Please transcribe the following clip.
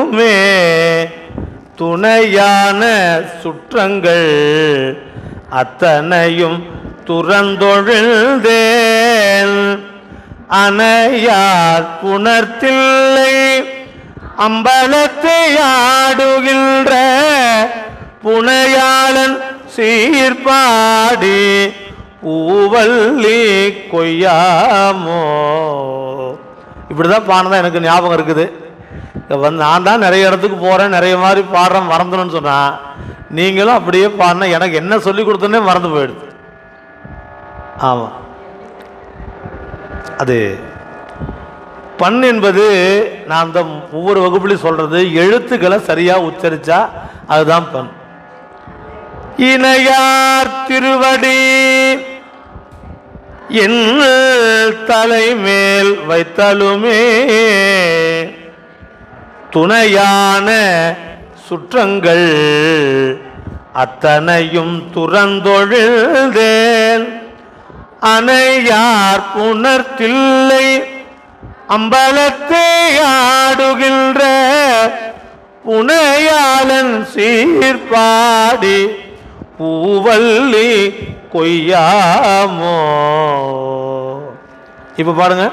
அனைத்துமே துணையான சுற்றங்கள் அத்தனையும் துறந்தொழில்தேன் அணையார் புணர்த்தில்லை அம்பலத்தை ஆடுகின்ற புனையாளன் சீர்பாடி பூவல்லி கொய்யாமோ. இப்படிதான் பாடினதான் எனக்கு ஞாபகம் இருக்குது. நான் தான் நிறைய இடத்துக்கு போகிறேன், நிறைய மாதிரி பாடுறேன், மறந்துடுன்னு சொன்னால் நீங்களும் அப்படியே பாடினா எனக்கு என்ன சொல்லி கொடுத்தோன்னே மறந்து போயிடுது. ஆமாம், அது பண் என்பது நான் அந்த ஒவ்வொரு வகுப்புலையும் சொல்கிறது, எழுத்துக்களை சரியாக உச்சரித்தா அதுதான் பண். இணையார் திருவடி என் தலைமேல் வைத்தலுமே துணையான சுற்றங்கள் அத்தனையும் துறந்தொழில்தேன் அணையார் புணர்த்தில்லை அம்பலத்தை ஆடுகின்ற புனையாளன் சீர்பாடி பூவல்லி கொய்யாமோ. இப்ப பாருங்க.